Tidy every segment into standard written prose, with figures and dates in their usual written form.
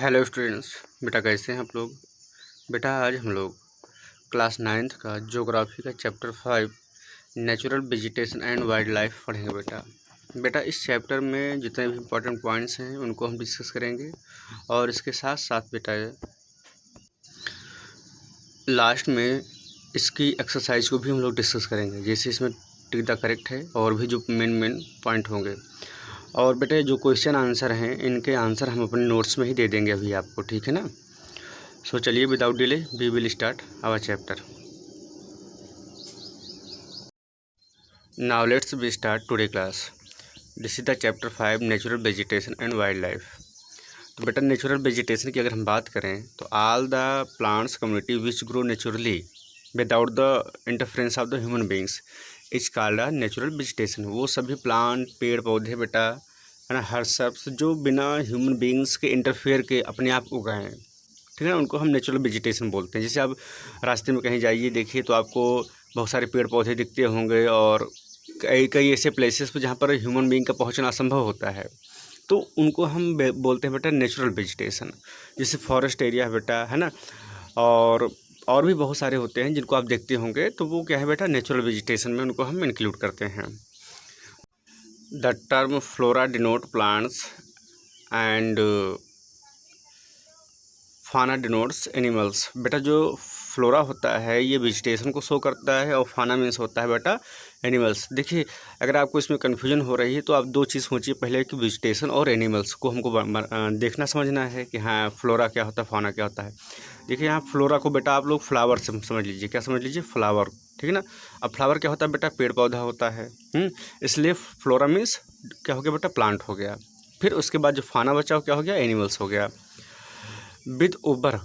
Hello students. बेटा कैसे हैं आप लोग। बेटा आज हम लोग क्लास 9th का ज्योग्राफी का chapter 5 natural vegetation and wild life पढ़ेंगे। बेटा इस चैप्टर में जितने भी इम्पोर्टेंट पॉइंट्स हैं उनको हम डिस्कस करेंगे और इसके साथ साथ बेटा लास्ट में इसकी एक्सरसाइज को भी हम लोग डिस्कस करेंगे, जैसे इसमें टिक द करेक्ट है और भी जो मेन पॉइंट होंगे। और बेटे जो क्वेश्चन आंसर हैं इनके आंसर हम अपने नोट्स में ही दे देंगे अभी आपको, ठीक है ना। सो चलिए without delay we will start our chapter. Now let's we start today class. This is the chapter 5 natural vegetation and wildlife. तो बेटा नेचुरल वेजिटेशन की अगर हम बात करें तो all the plants community which grow naturally without the interference of the human beings is called a natural vegetation. वो सभी प्लांट पेड़ पौधे बेटा है ना, हर सब्स जो बिना ह्यूमन बींग्स के इंटरफेयर के अपने आप उगाए हैं, ठीक है ना, उनको हम नेचुरल वेजिटेशन बोलते हैं। जैसे आप रास्ते में कहीं जाइए देखिए तो आपको बहुत सारे पेड़ पौधे दिखते होंगे और कई कई ऐसे प्लेसेस पर जहाँ पर ह्यूमन बींग का पहुँचना असंभव होता है, तो उनको हम बोलते हैं बेटा नेचुरल वेजिटेशन। जैसे फॉरेस्ट एरिया है बेटा, है ना, और भी बहुत सारे होते हैं जिनको आप देखते होंगे, तो वो क्या है बेटा नेचुरल वेजिटेशन में उनको हम इंक्लूड करते हैं। The term flora denote plants and फाना डिनोट्स एनिमल्स। बेटा जो फ्लोरा होता है ये वेजिटेशन को शो करता है और फाना मीन्स होता है बेटा एनिमल्स। देखिए अगर आपको इसमें कन्फ्यूजन हो रही है तो आप दो चीज़ सोचिए, पहले कि वेजिटेशन और एनिमल्स को हमको देखना समझना है कि हाँ फ्लोरा क्या होता है फाना क्या होता है। देखिए यहाँ फ्लोरा को बेटा आप लोग फ्लावर से समझ लीजिए, क्या समझ लीजिए, फ्लावर, ठीक है ना। अब फ्लावर क्या होता है बेटा, पेड़ पौधा होता है। इसलिए फ्लोरा मीन्स क्या हो गया बेटा, प्लांट हो गया। फिर उसके बाद जो फाना बचा क्या हो गया, एनिमल्स हो गया। With over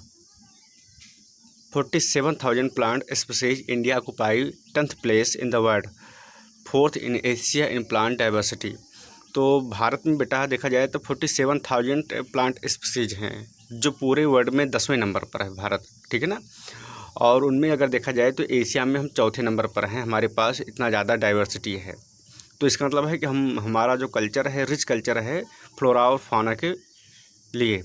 47,000 plant species India occupy 10th place in the world, 4th in Asia in plant diversity. तो भारत में बेटा देखा जाए तो 47,000 प्लांट स्पीसीज हैं जो पूरे वर्ल्ड में 10वें नंबर पर है भारत, ठीक है ना। और उनमें अगर देखा जाए तो एशिया में हम चौथे नंबर पर हैं, हमारे पास इतना ज़्यादा डाइवर्सिटी है। तो इसका मतलब है कि हमारा जो कल्चर है रिच कल्चर है फ्लोरा और फाना के लिए।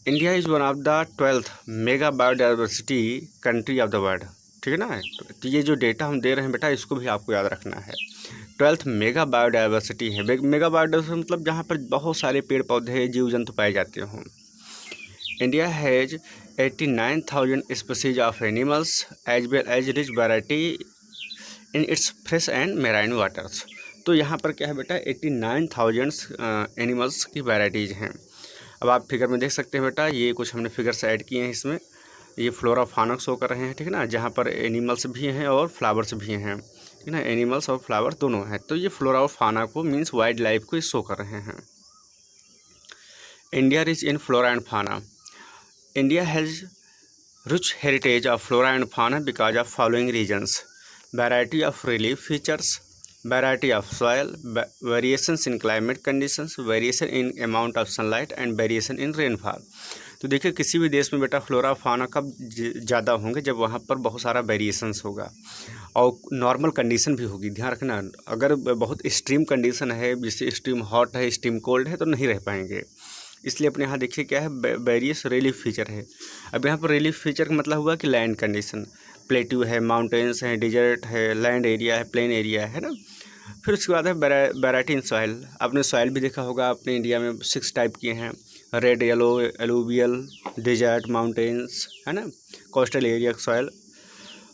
India is one of the 12th mega biodiversity country of the world, ठीक है ना। तो ये जो डेटा हम दे रहे हैं बेटा इसको भी आपको याद रखना है। 12th मेगा बायोडाइवर्सिटी है। मेगा बायोडाइवर्सिटी मतलब जहाँ पर बहुत सारे पेड़ पौधे जीव जंतु पाए जाते हों। India has 89,000 species of animals as well as rich variety in its fresh and marine waters. तो यहाँ पर क्या है बेटा 89,000 एनिमल्स की वैराइटीज़ हैं। अब आप फिगर में देख सकते हैं बेटा, ये कुछ हमने फिगर्स ऐड किए हैं इसमें। ये फ्लोरा फाना शो कर रहे हैं, ठीक है ना, जहाँ पर एनिमल्स भी हैं और फ्लावर्स भी हैं, ठीक है ना, एनिमल्स और फ्लावर दोनों हैं। तो ये फ्लोरा और फाना को मीन्स वाइल्ड लाइफ को शो कर रहे हैं। India rich in flora and fauna. India has rich heritage of flora and fauna because of following reasons: variety of relief features, variety of soil, variations in climate conditions, variation in amount of sunlight and variation in rainfall। तो देखिए किसी भी देश में बेटा flora फाना कब ज़्यादा होंगे, जब वहाँ पर बहुत सारा वेरिएशंस होगा और नॉर्मल कंडीशन भी होगी। ध्यान रखना, अगर बहुत एक्सट्रीम कंडीशन है जैसे एक्सट्रीम हॉट है एक्सट्रीम कोल्ड है तो नहीं रह पाएंगे। इसलिए अपने यहाँ देखिए क्या है वेरियस रिलीफ फीचर है। अब यहाँ पर रिलीफ फीचर का मतलब हुआ कि लैंड कंडीशन, प्लेट्यू है, माउंटेन्स हैं, डिजर्ट है, लैंड एरिया है, प्लेन एरिया है ना। फिर उसके बाद है वैरायटी इन सॉइल। आपने सॉइल भी देखा होगा, अपने इंडिया में 6 टाइप के हैं, red, yellow, alluvial, desert, mountains, है ना, कोस्टल एरिया सॉइल।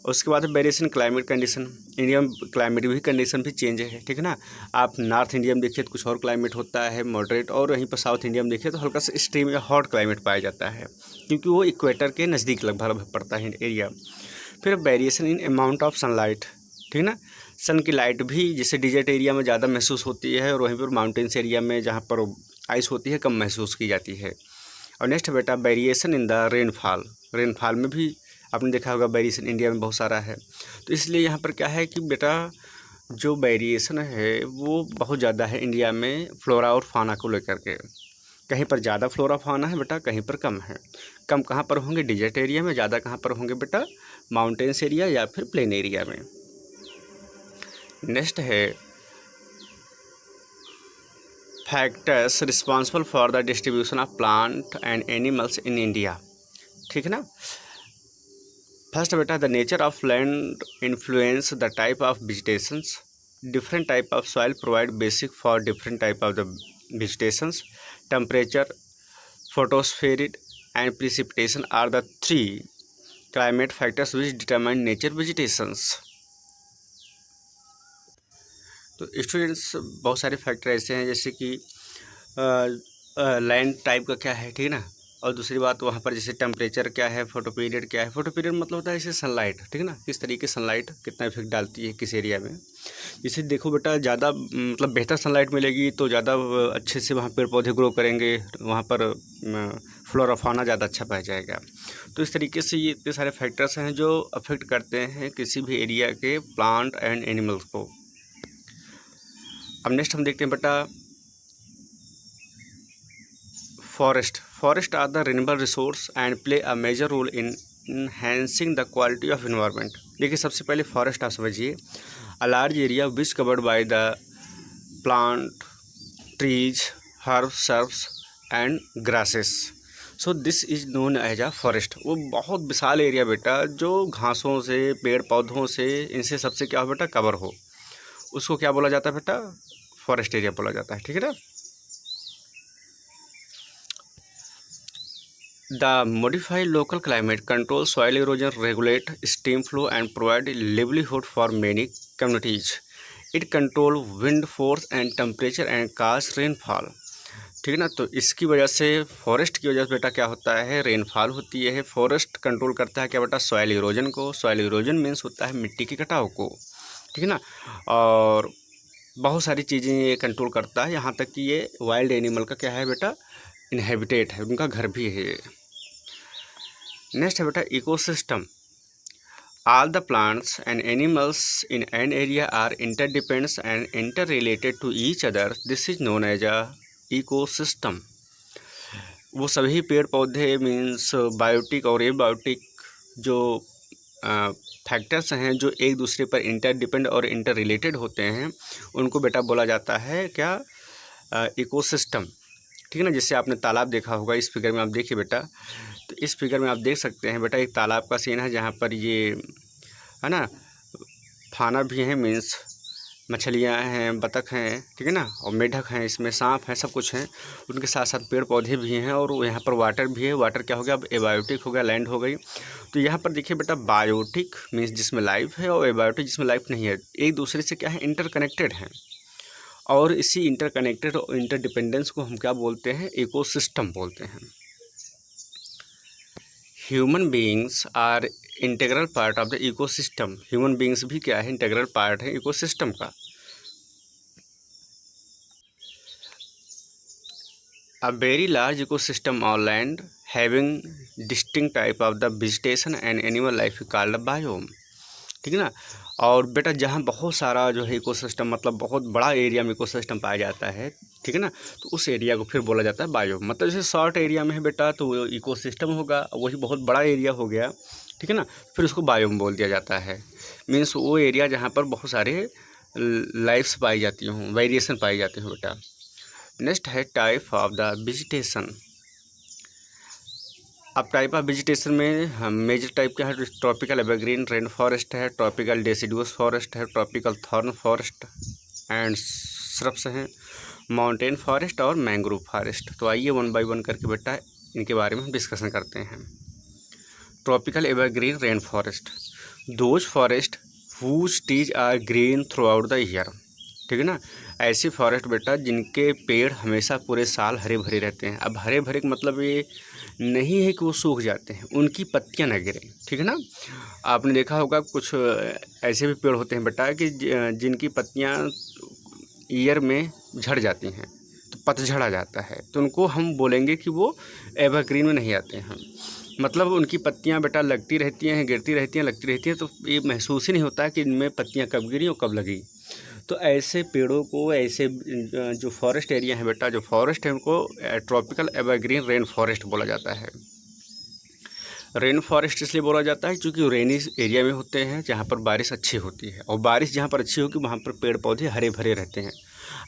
उसके बाद वेरिएशन क्लाइमेट कंडीशन, इंडिया में क्लाइमेट भी कंडीशन भी चेंज है, ठीक है ना। आप नॉर्थ इंडिया में देखिए तो कुछ और क्लाइमेट होता है मॉडरेट, और वहीं पर साउथ इंडिया में देखिए तो हल्का सा एक्सट्रीम या हॉट क्लाइमेट पाया जाता है, क्योंकि वो इक्वेटर के नज़दीक लगभग पड़ता है एरिया। फिर variation in amount of sunlight, ठीक है ना, सन की लाइट भी जैसे डिजर्ट एरिया में ज़्यादा महसूस होती है और वहीं पर माउंटेन्स एरिया में जहाँ पर आइस होती है कम महसूस की जाती है। और नेक्स्ट बेटा variation in the rainfall. Rainfall में भी आपने देखा होगा वेरिएशन इंडिया में बहुत सारा है। तो इसलिए यहाँ पर क्या है कि बेटा जो वेरिएशन है वो बहुत ज़्यादा है इंडिया में फ्लोरा और फाना को लेकर के। कहीं पर ज़्यादा फ्लोरा फाना है बेटा, कहीं पर कम है। कम कहाँ पर होंगे, डिजर्ट एरिया में। ज़्यादा कहाँ पर होंगे बेटा, माउंटेन्स एरिया या फिर प्लेन एरिया में। नेक्स्ट है factors responsible for the distribution of plant and animals in India. ठीक है ना। फर्स्ट बेटा, the nature of land influence the type of vegetations. Different type of soil provide basic for different type of the vegetations. Temperature, photosphere and precipitation are the three climate factors which determine nature vegetations। तो students, बहुत सारे factor ऐसे हैं जैसे कि land type का क्या है, ठीक है ना, और दूसरी बात वहाँ पर जैसे टेम्परेचर क्या है, फोटो पीरियड क्या है। फोटो पीरियड मतलब होता है जैसे सनलाइट, ठीक है ना, किस तरीके सनलाइट कितना इफेक्ट डालती है किस एरिया में। जैसे देखो बेटा, ज़्यादा मतलब बेहतर सनलाइट मिलेगी तो ज़्यादा अच्छे से वहाँ पेड़ पौधे ग्रो करेंगे, वहाँ पर फ्लोरा फौना ज़्यादा अच्छा पाया जाएगा। तो इस तरीके से ये इतने सारे फैक्टर्स हैं जो अफेक्ट करते हैं किसी भी एरिया के प्लांट एंड एनिमल्स को। अब नेक्स्ट हम देखते हैं बेटा, forest are the renewable resource and play a major role in enhancing the quality of environment. देखिए, सबसे पहले फॉरेस्ट आप समझिए, a large area which covered by the plant, trees, herbs, shrubs and grasses. So this is known as a forest. वो बहुत विशाल area बेटा जो घासों से, पेड़ पौधों से, इनसे सबसे क्या हो बेटा, कवर हो, उसको क्या बोला जाता है बेटा, फॉरेस्ट एरिया बोला जाता है। ठीक है ना। The modified local climate control soil erosion, regulate stream flow and provide livelihood for many communities. It control wind force and temperature and cause rainfall. ठीक है ना। तो इसकी वजह से, फॉरेस्ट की वजह से बेटा क्या होता है, रेनफॉल होती है। फॉरेस्ट कंट्रोल करता है क्या बेटा, सॉइल इरोजन को। सॉइल इरोजन मीन्स होता है मिट्टी के कटाव को, ठीक है ना। और बहुत सारी चीज़ें ये कंट्रोल करता है, यहाँ तक कि ये वाइल्ड एनिमल का क्या है बेटा, इनहेबिटेट है, उनका घर भी है। नेक्स्ट है बेटा ecosystem. All the plants and animals in an area are interdepends and interrelated to each other. This is known as a ecosystem. वो सभी पेड़ पौधे मीन्स बायोटिक और एबायोटिक जो फैक्टर्स हैं जो एक दूसरे पर इंटरडिपेंड और इंटर रिलेटेड होते हैं, उनको बेटा बोला जाता है क्या, इकोसिस्टम। ठीक है ना। जैसे आपने तालाब देखा होगा, इस फिगर में आप देखिए बेटा, तो इस फिगर में आप देख सकते हैं बेटा, एक तालाब का सीन है जहाँ पर ये है ना, फाना भी है, मीन्स मछलियाँ हैं, बतख हैं, ठीक है ना, और मेढक हैं, इसमें सांप हैं, सब कुछ हैं। उनके साथ साथ पेड़ पौधे भी हैं और यहाँ पर वाटर भी है। वाटर क्या हो गया, अब एबायोटिक हो गया, लैंड हो गई। तो यहाँ पर देखिए बेटा, बायोटिक मीन्स जिसमें लाइफ है और एबायोटिक जिसमें लाइफ नहीं है, एक दूसरे से क्या है, इंटरकनेक्टेड हैं। और इसी इंटरकनेक्टेड और इंटरडिपेंडेंस को हम क्या बोलते हैं, इकोसिस्टम बोलते हैं। Human beings are integral part of the ecosystem. Human beings भी क्या है, इंटेग्रल पार्ट है इकोसिस्टम का। A very large ecosystem on land having distinct type of the vegetation and animal life called a biome। ठीक है ना। और बेटा जहाँ बहुत सारा जो है इकोसिस्टम, मतलब बहुत बड़ा एरिया में इकोसिस्टम पाया जाता है, ठीक है ना, तो उस एरिया को फिर बोला जाता है बायोम। मतलब जैसे शॉर्ट एरिया में है बेटा तो वो इकोसिस्टम होगा, वही बहुत बड़ा एरिया हो गया, ठीक है ना, फिर उसको बायोम बोल दिया जाता है। मीन्स वो एरिया जहाँ पर बहुत सारे लाइफ्स पाई जाती हों, वेरिएशन पाई जाती हों बेटा। नेक्स्ट है टाइप ऑफ द वेजिटेशन। अब टाइप ऑफ वेजिटेशन में हम मेजर टाइप क्या है, ट्रॉपिकल एवरग्रीन रेन फॉरेस्ट है, ट्रॉपिकल डेसिडुअस फॉरेस्ट है, tropical thorn forest and shrubs हैं, माउंटेन फॉरेस्ट और मैंग्रोव फॉरेस्ट। तो आइए वन बाय वन करके बेटा इनके बारे में हम डिस्कशन करते हैं। Tropical evergreen rain forest, those forest whose trees are green throughout the year. ठीक है ना। ऐसे फॉरेस्ट बेटा जिनके पेड़ हमेशा पूरे साल हरे भरे रहते हैं। अब हरे भरे का मतलब ये नहीं है कि वो सूख जाते हैं, उनकी पत्तियां न गिरें, ठीक है ना। आपने देखा होगा कुछ ऐसे भी पेड़ होते हैं बेटा कि जिनकी पत्तियां ईयर में झड़ जाती हैं, तो पतझड़ आ जाता है, तो उनको हम बोलेंगे कि वो एवरग्रीन में नहीं आते हैं। मतलब उनकी पत्तियां बेटा लगती रहती हैं, गिरती रहती हैं, लगती रहती हैं, तो ये महसूस ही नहीं होता है कि इनमें पत्तियां कब गिरी और कब लगी। तो ऐसे पेड़ों को, ऐसे जो फॉरेस्ट एरिया है बेटा, जो फॉरेस्ट है उनको ट्रॉपिकल एवरग्रीन रेन फॉरेस्ट बोला जाता है। रेन फॉरेस्ट इसलिए बोला जाता है क्योंकि रेनी एरिया में होते हैं जहाँ पर बारिश अच्छी होती है, और बारिश जहाँ पर अच्छी होगी वहाँ पर पेड़ पौधे हरे भरे रहते हैं।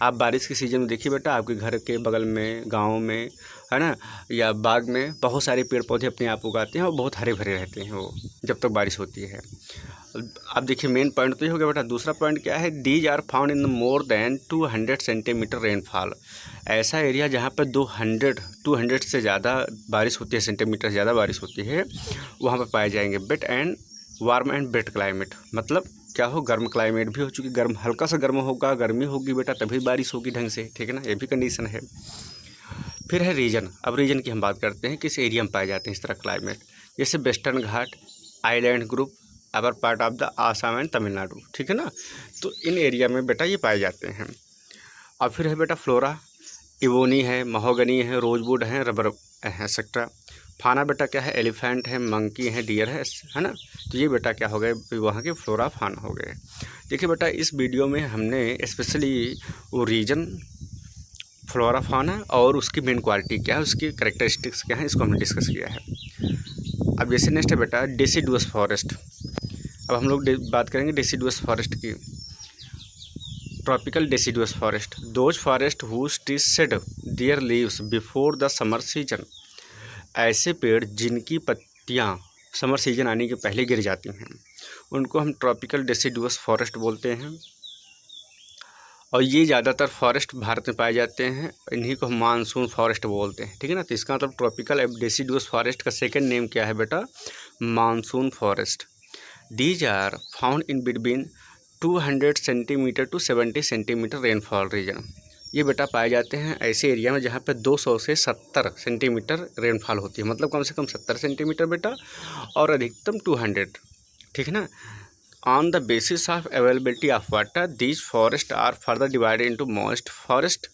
आप बारिश के सीज़न में देखिए बेटा, आपके घर के बगल में, गाँव में, है ना, या बाग में बहुत सारे पेड़ पौधे अपने आप उगाते हैं और बहुत हरे भरे रहते हैं वो, जब तक बारिश होती है। अब देखिए मेन पॉइंट तो ये हो गया बेटा। दूसरा पॉइंट क्या है, these are found in more than 200 centimetre rainfall. ऐसा एरिया जहाँ पर 200 से ज़्यादा बारिश होती है, सेंटीमीटर से ज़्यादा बारिश होती है, वहाँ पर पाए जाएंगे। Wet and warm and wet climate, मतलब क्या हो, गर्म क्लाइमेट भी हो, चूँकि गर्म, हल्का सा गर्म होगा, गर्मी होगी बेटा तभी बारिश होगी ढंग से, ठीक है ना, ये भी कंडीशन है। फिर है रीजन। अब रीजन की हम बात करते हैं, किस एरिया में पाए जाते हैं इस तरह क्लाइमेट, जैसे western Ghat, island group, upper part of the Assam and Tamil Nadu, ठीक है ना। तो इन एरिया में बेटा ये पाए जाते हैं। और फिर है बेटा फ्लोरा, इवोनी है, महोगनी है, रोजवुड है, रबर है, एक्सेट्रा। फाना बेटा क्या है, एलिफेंट है, मंकी है, डियर है ना। तो ये बेटा क्या हो गए, वहाँ के फ्लोरा फाना हो गए। देखिए बेटा, इस वीडियो में हमने स्पेशली वो रीजन, फ्लोरा फाना और उसकी मेन क्वालिटी क्या है, उसकी करेक्टरिस्टिक्स क्या है, इसको हमने डिस्कस किया है। अब जैसे नेक्स्ट है बेटा डेसिडुअस फॉरेस्ट। अब हम लोग बात करेंगे डेसिडुअस फॉरेस्ट की। Tropical deciduous forest, those forest whose trees shed their leaves before the summer season. ऐसे पेड़ जिनकी पत्तियाँ समर सीजन आने के पहले गिर जाती हैं, उनको हम ट्रॉपिकल डेसिडुअस फॉरेस्ट बोलते हैं। और ये ज़्यादातर फॉरेस्ट भारत में पाए जाते हैं, इन्हीं को हम मानसून फॉरेस्ट बोलते हैं, ठीक है ना। तो इसका मतलब ट्रॉपिकल डेसिडुअस फॉरेस्ट का सेकंड नेम क्या है बेटा, monsoon forest. These are found in between 200 centimetre to 70 centimetre rainfall region. ये बेटा पाए जाते हैं ऐसे एरिया में जहाँ पे 200 से 70 सेंटीमीटर रेनफॉल होती है, मतलब कम से कम 70 सेंटीमीटर बेटा, और अधिकतम 200, ठीक है ना। On the basis of availability of water, these forests are further divided into moist forest,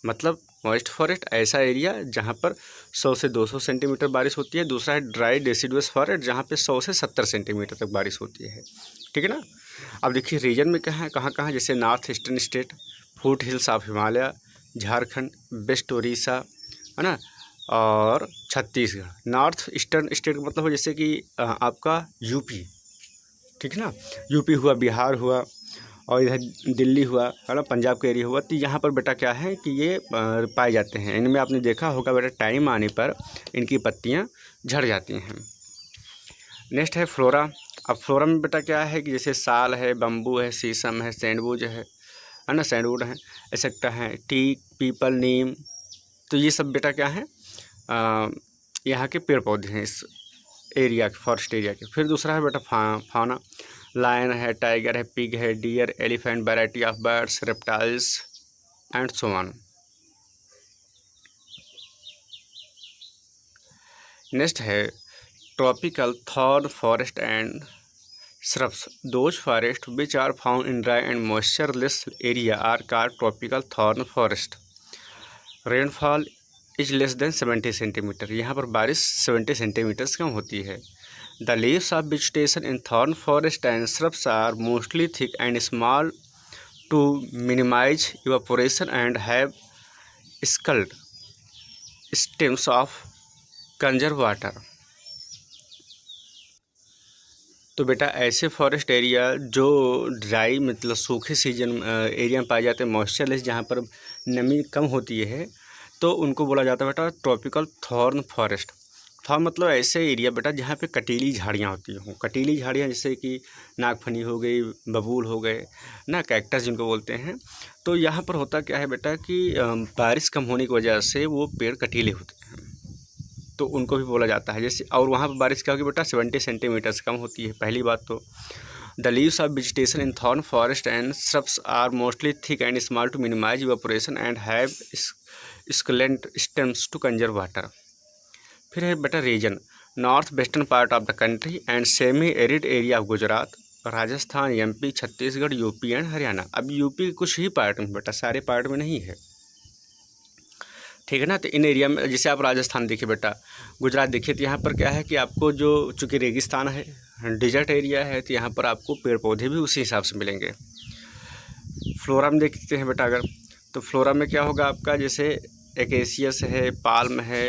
मतलब मॉइस्ट फॉरेस्ट ऐसा एरिया जहाँ पर 100 से 200 सेंटीमीटर बारिश होती है। दूसरा है ड्राई डेसिडुअस फॉरेस्ट, जहाँ पे 100 से 70 सेंटीमीटर तक बारिश होती है, ठीक है ना। अब देखिए रीजन में क्या है, कहाँ कहाँ, जैसे north eastern state, foot hills of Himalaya, Jharkhand, west Orissa, है ना, और छत्तीसगढ़। नॉर्थ ईस्टर्न स्टेट का मतलब जैसे कि आपका यूपी, ठीक है ना, यूपी हुआ, बिहार हुआ, और इधर दिल्ली हुआ, है ना, पंजाब का एरिया हुआ। तो यहाँ पर बेटा क्या है कि ये पाए जाते हैं। इनमें आपने देखा होगा बेटा, टाइम आने पर इनकी पत्तियाँ झड़ जाती हैं। नेक्स्ट है फ्लोरा। अब फ्लोरा में बेटा क्या है कि जैसे साल है, बम्बू है, शीशम है, सैंडवुड है ना, सैंडवुड है, एक्सेट्रा है, टीक, पीपल, नीम। तो ये सब बेटा क्या है, यहाँ के पेड़ पौधे हैं इस एरिया के, फॉरेस्ट एरिया के। फिर दूसरा है बेटा फाना, लायन है, टाइगर है, पिग है, deer, elephant, variety of birds, reptiles and so on. Next है tropical thorn forest and shrubs. Those forests which are found in dry and moistureless area are called tropical thorn forest. Rainfall is less than 70 centimetre. यहाँ पर बारिश 70 centimetre से कम होती है। The leaves of vegetation in thorn forest and shrubs are mostly thick and small to minimize evaporation and have scaled stems of conserve water. तो बेटा ऐसे forest area जो ड्राई, मतलब सूखे सीजन एरिया में पाए जाते हैं, मॉइस्चरलेस, जहाँ पर नमी कम होती है, तो उनको बोला जाता है बेटा ट्रॉपिकल थॉर्न फॉरेस्ट। थॉर्न मतलब ऐसे एरिया बेटा जहाँ पे कटीली झाड़ियाँ होती हों। कटीली झाड़ियाँ जैसे कि नागफनी हो गई, बबूल हो गए ना, कैक्टस जिनको बोलते हैं। तो यहाँ पर होता क्या है बेटा कि बारिश कम होने की वजह से वो पेड़ कटीले होते हैं, तो उनको भी बोला जाता है। जैसे और वहाँ पर बारिश क्या होगी बेटा, 70 सेंटीमीटर से कम होती है, पहली बात तो। The leaves of vegetation in thorn forest and shrubs are mostly thick and small to minimize evaporation and have succulent stems to conserve water. फिर है बेटा region, north western part of the country and semi arid area of Gujarat, Rajasthan, MP, Chhattisgarh, UP and Haryana. अब UP के कुछ ही part में बेटा, सारे part में नहीं है, ठीक है ना। तो इन एरिया में जैसे आप राजस्थान देखिए बेटा, गुजरात देखिए, तो यहाँ पर क्या है कि आपको जो चूँकि रेगिस्तान है, डिजर्ट एरिया है, तो यहाँ पर आपको पेड़ पौधे भी उसी हिसाब से मिलेंगे। फ्लोरा में देखते हैं बेटा अगर, तो फ्लोरा में क्या होगा आपका, जैसे एकेसियस है, पाल्म है,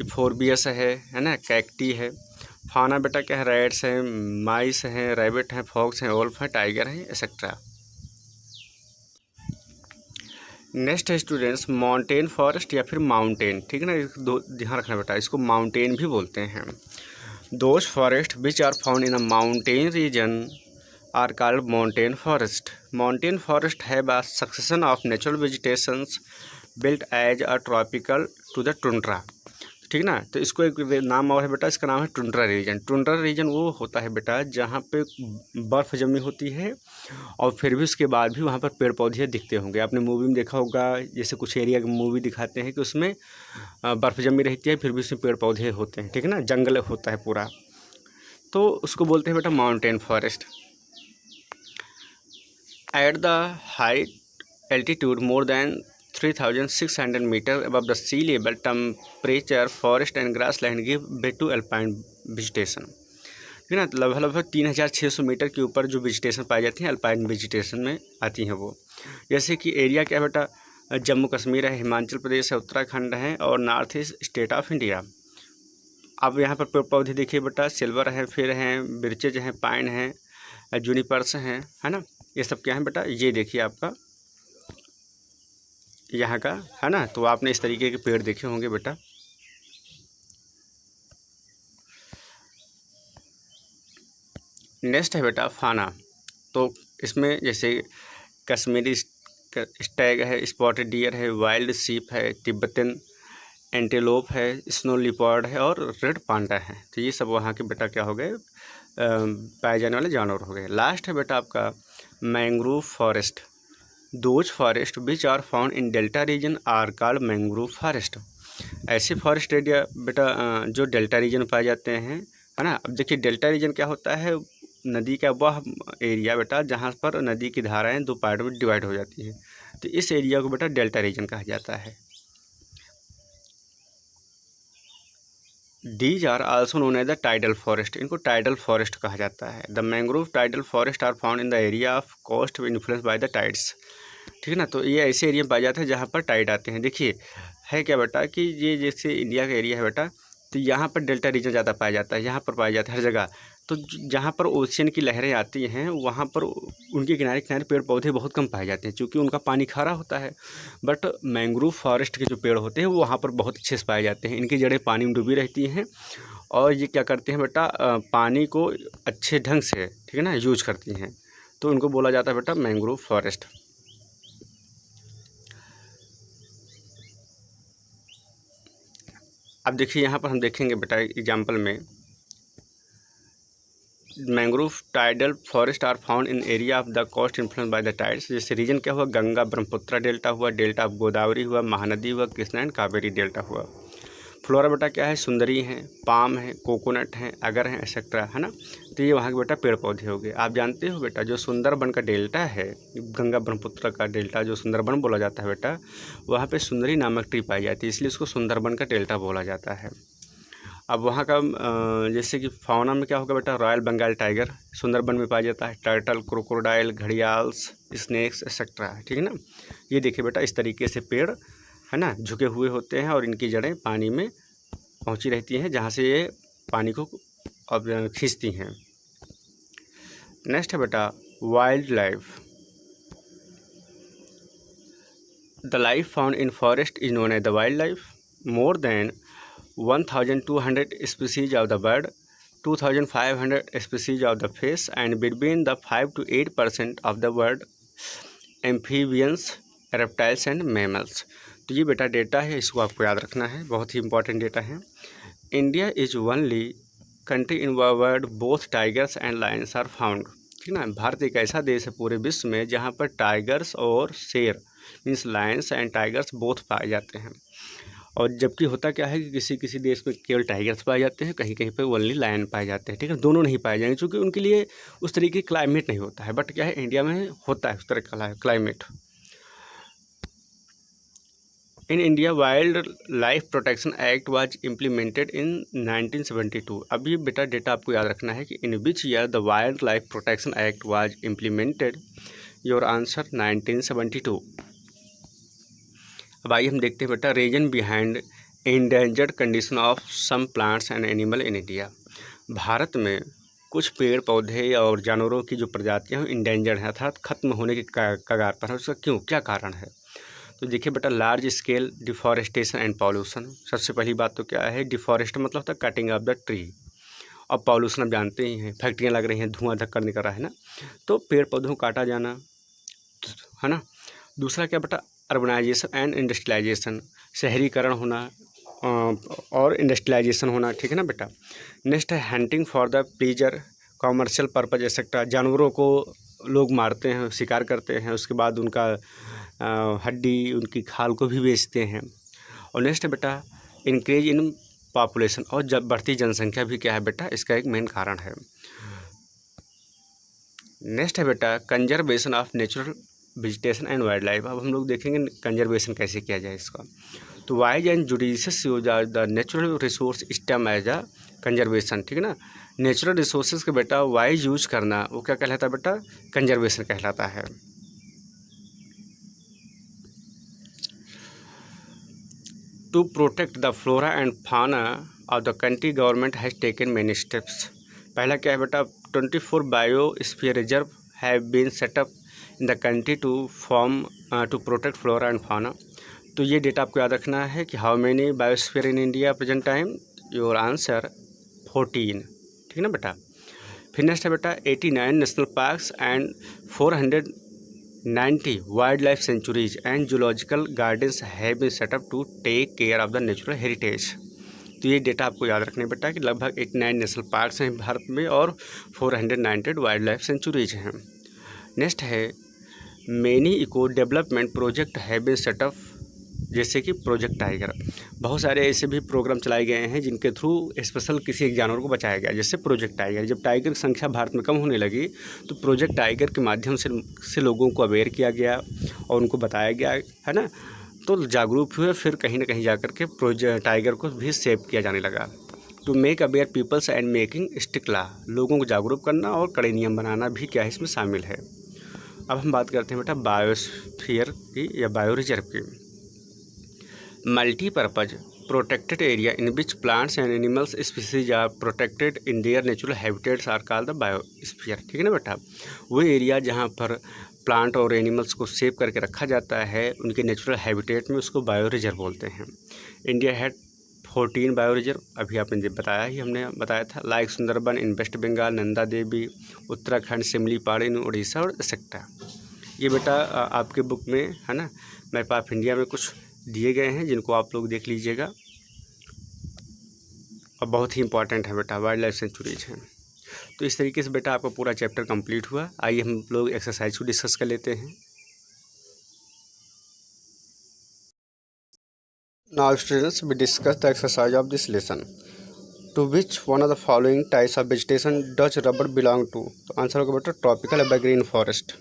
इफोरबियस है ना, कैक्टी है। फाना बेटा क्या है, रैट्स हैं, माइस हैं, रैबिट हैं, फॉक्स हैं, वोल्फ हैं, टाइगर हैं, एक्सेट्रा। नेक्स्ट है स्टूडेंट्स माउंटेन फॉरेस्ट या फिर माउंटेन, ठीक है ना, दो ध्यान रखना बेटा, इसको माउंटेन भी बोलते हैं। Those forest which are found in a mountain region are called mountain forest. Mountain forest have a succession of natural vegetations built as a tropical to the tundra, ठीक ना। तो इसको एक नाम और है बेटा, इसका नाम है टुंड्रा रीजन। टुंड्रा रीजन वो होता है बेटा जहाँ पे बर्फ़ जमी होती है और फिर भी उसके बाद भी वहाँ पर पेड़ पौधे दिखते होंगे। आपने मूवी में देखा होगा, जैसे कुछ एरिया की मूवी दिखाते हैं कि उसमें बर्फ़ जमी रहती है फिर भी उसमें पेड़ पौधे होते हैं, ठीक है ना, जंगल होता है पूरा, तो उसको बोलते हैं बेटा mountain forest. At the height altitude more than 3600 metre above the sea level temperature forest and grassland give way to alpine vegetation, ठीक है ना। लगभग 3600 मीटर के ऊपर जो वेजिटेशन पाई जाती है अल्पाइन वेजिटेशन में आती हैं वो। जैसे कि एरिया क्या बेटा, जम्मू कश्मीर है, हिमाचल प्रदेश है, उत्तराखंड है और north east state of India. अब यहाँ पर पेड़ पौधे देखिए बेटा, सिल्वर है, फिर हैं, बिरचेज हैं, पाइन हैं, जूनिपर्स हैं, है ना, ये सब क्या है बेटा, ये देखिए आपका यहाँ का, है ना। तो आपने इस तरीके के पेड़ देखे होंगे बेटा। नेक्स्ट है बेटा फाना। तो इसमें जैसे कश्मीरी स्टैग है, स्पॉटेड डियर है, वाइल्ड सीप है, तिब्बतन एंटेलोप है, स्नो लिपर्ड है और रेड पांडा है। तो ये सब वहाँ के बेटा क्या हो गए, पाए जाने वाले जानवर हो गए। लास्ट है बेटा आपका mangrove forest. Those forest which are found in delta region are called mangrove forest. ऐसे फॉरेस्ट एरिया बेटा जो डेल्टा रीजन में पाए जाते हैं, है ना। अब देखिए डेल्टा रीजन क्या होता है, नदी का वह एरिया बेटा जहाँ पर नदी की धाराएं दो पार्ट में डिवाइड हो जाती है, तो इस एरिया को बेटा डेल्टा रीजन कहा जाता है। These are also known as the tidal forest। इनको टाइडल फॉरेस्ट कहा जाता है। The mangrove tidal forest are found in the area of coast influence by the tides, ठीक है ना। तो ये ऐसे एरिया में पाया जाता है जहाँ पर टाइड आते हैं। देखिए है क्या बेटा कि ये जैसे इंडिया का एरिया है बेटा, तो यहाँ पर डेल्टा रीजन ज़्यादा पाया जाता है, यहाँ पर पाया जाता है हर जगह। तो जहाँ पर ओशियन की लहरें आती हैं वहाँ पर उनके किनारे किनारे पेड़ पौधे बहुत कम पाए जाते हैं क्योंकि उनका पानी खारा होता है। बट मैंग्रोव फॉरेस्ट के जो पेड़ होते हैं वो वहाँ पर बहुत अच्छे से पाए जाते हैं। इनकी जड़ें पानी में डूबी रहती हैं और ये क्या करते हैं बेटा, पानी को अच्छे ढंग से, ठीक है ना, यूज करती हैं। तो उनको बोला जाता है बेटा मैंग्रोव फॉरेस्ट। अब देखिए यहाँ पर हम देखेंगे बेटा एग्जाम्पल में, mangrove tidal forest are found in area of the coast influence by the tides. जैसे रीजन क्या हुआ, गंगा ब्रह्मपुत्र डेल्टा हुआ, डेल्टा ऑफ गोदावरी हुआ, महानदी हुआ, कृष्णा एंड कावेरी डेल्टा हुआ। फ्लोरा बेटा क्या है, सुंदरी है, पाम है, कोकोनट है, अगर है, एक्सेट्रा, है ना। तो ये वहाँ के बेटा पेड़ पौधे हो गए। आप जानते हो बेटा जो सुंदरबन का डेल्टा है, गंगा ब्रह्मपुत्र का डेल्टा जो सुंदरबन बोला जाता है बेटा, वहाँ पे सुंदरी नामक ट्री पाई जाती है, इसलिए उसको सुंदरबन का डेल्टा बोला जाता है। अब वहाँ का जैसे कि फाउना में क्या होगा बेटा, रॉयल बंगाल टाइगर सुंदरबन में पाया जाता है, turtle, crocodile, gharials, snakes etcetera, ठीक है ना। ये देखिए बेटा इस तरीके से पेड़, है ना, झुके हुए होते हैं और इनकी जड़ें पानी में पहुंची रहती हैं जहां से ये पानी को अब खींचती हैं। नेक्स्ट है बेटा wildlife. The life found in forest is known as the wildlife. More than 1200 species of the bird, 2500 species of the fish and between the 5 to 8% of the bird, amphibians, reptiles and mammals। तो ये बेटा data है, इसको आपको याद रखना है, बहुत ही इंपॉर्टेंट डेटा है। India is only country in world both tigers and lions are found, ठीक ना। भारत एक ऐसा देश है पूरे विश्व में जहाँ पर टाइगर्स और शेर means Lions and tigers both पाए जाते हैं। और जबकि होता क्या है कि किसी किसी देश में केवल टाइगर्स पाए जाते हैं, कहीं कहीं पे ओनली लायन पाए जाते हैं, ठीक है, दोनों नहीं पाए जाएंगे क्योंकि उनके लिए उस तरीके क्लाइमेट नहीं होता है। बट क्या है इंडिया में होता है उस तरह का climate. In India wildlife protection act was implemented in 1972। अभी बेटा डेटा आपको याद रखना है कि in which year the wildlife protection act was implemented, your answer 1972। अब आइए हम देखते हैं बेटा reason behind endangered condition of some plants and animal in India. Bharat में कुछ पेड़ पौधे और जानवरों की जो प्रजातियां इंडेंजर्ड हैं अर्थात खत्म होने के कगार पर है, उसका क्यों, क्या कारण है। तो देखिए बेटा, large scale deforestation and pollution. सबसे पहली बात तो क्या है, डिफॉरेस्ट मतलब होता है कटिंग ऑफ द ट्री, और पॉल्यूशन आप जानते ही हैं, फैक्ट्रियाँ लग रही हैं, धुआं धक्कर निकल रहा है ना, तो पेड़ पौधों को काटा जाना है ना। दूसरा क्या बेटा, अर्बनाइजेशन एंड इंडस्ट्रियलाइजेशन, शहरीकरण होना और इंडस्ट्रियलाइजेशन होना, ठीक है ना बेटा। नेक्स्ट है hunting for the pleaser, commercial purpose etcetera, जानवरों को लोग मारते हैं, शिकार करते हैं, उसके बाद उनका हड्डी, उनकी खाल को भी बेचते हैं। और नेक्स्ट है बेटा इंक्रीज इन पॉपुलेशन, और जब बढ़ती जनसंख्या भी क्या है बेटा, इसका एक मेन कारण है। नेक्स्ट है बेटा conservation of natural vegetation and wild life. अब हम लोग देखेंगे कंजर्वेशन कैसे किया जाए इसका। तो wise and judicious use the natural resource stem as a conservation, ठीक है ना। नेचुरल रिसोर्सेज के बेटा वाइज यूज करना, वो क्या कहलाता है बेटा, कंजर्वेशन कहलाता है। To protect the flora and fauna of the country, government has taken many steps. पहला क्या है बेटा, 24 biosphere reserve have been set up in the country to form to protect flora and fauna. तो ये डेटा आपको याद रखना है कि how many biosphere in India present time, your answer 14, ठीक है ना बेटा। फिर नेक्स्ट है बेटा 89 national parks and 490 wildlife sanctuaries and zoological gardens have been set up to take care of the natural heritage. तो ये डेटा आपको याद रखना है बेटा कि लगभग 89 नेशनल पार्क्स हैं भारत में और 490 वाइल्ड लाइफ सेंचुरीज हैं। नेक्स्ट है many eco development project have been set up, जैसे कि प्रोजेक्ट टाइगर। बहुत सारे ऐसे भी प्रोग्राम चलाए गए हैं जिनके थ्रू स्पेशल किसी एक जानवर को बचाया गया, जैसे प्रोजेक्ट टाइगर। जब टाइगर की संख्या भारत में कम होने लगी तो प्रोजेक्ट टाइगर के माध्यम से लोगों को अवेयर किया गया और उनको बताया गया, है ना, तो जागरूक हुए, फिर कहीं ना कहीं जाकर के प्रोजेक्ट टाइगर को भी सेव किया जाने लगा। To make aware peoples and making strict law, लोगों को जागरूक करना और कड़े नियम बनाना भी क्या है इसमें शामिल है। अब हम बात करते हैं बेटा बायोस्फीयर की या बायो रिजर्व की। Multipurpose protected area in which plants and animals species are protected in their natural habitats are called the biosphere, ठीक है ना बेटा। वो एरिया जहाँ पर प्लांट और एनिमल्स को सेव करके रखा जाता है उनके नेचुरल हैबिटेट में, उसको बायो रिजर्व बोलते हैं। इंडिया हैड 14 बायो रिजर्व, अभी आपने बताया ही, हमने बताया था, लाइक सुंदरबन इन वेस्ट बंगाल, नंदा देवी उत्तराखंड, सिमलीपाल इन उड़ीसा और एक्सेट्रा। ये बेटा आपके बुक में है ना, मैप ऑफ इंडिया में कुछ दिए गए हैं जिनको आप लोग देख लीजिएगा, और बहुत ही इंपॉर्टेंट है बेटा, वाइल्ड लाइफ सेंचुरीज हैं। तो इस तरीके से बेटा आपका पूरा चैप्टर कंप्लीट हुआ। आइए हम लोग एक्सरसाइज को डिस्कस कर लेते हैं। Now students we discuss the exercise of this lesson. To which one of the following types of vegetation does rubber belong to. तो आंसर होगा बेटा tropical evergreen forest.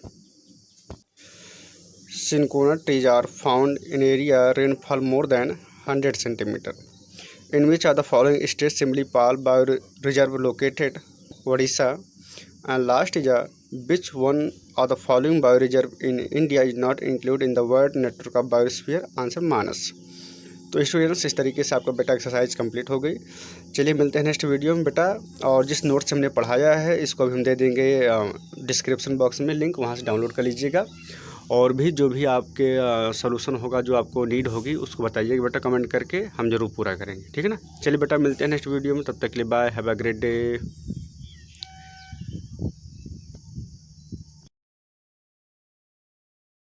Cinchona trees are found in area rainfall more than 100 centimeter. In which are the following states Simlipal Bioreserve located? Odisha. And last is which one of the following bioreserve in India is not included in the world network of biosphere? Answer Manas. तो students इस तरीके से आपका बेटा exercise complete हो गई। चलिए मिलते हैं नेक्स्ट वीडियो में बेटा, और जिस नोट्स हमने पढ़ाया है इसको भी हम दे देंगे डिस्क्रिप्शन बॉक्स में लिंक, वहाँ से डाउनलोड कर लीजिएगा। और भी जो भी आपके सॉल्यूशन होगा, जो आपको नीड होगी, उसको बताइएगा बेटा कमेंट करके, हम जरूर पूरा करेंगे, ठीक है ना। चलिए बेटा मिलते हैं नेक्स्ट वीडियो में, तब तक के लिए bye, have a great day.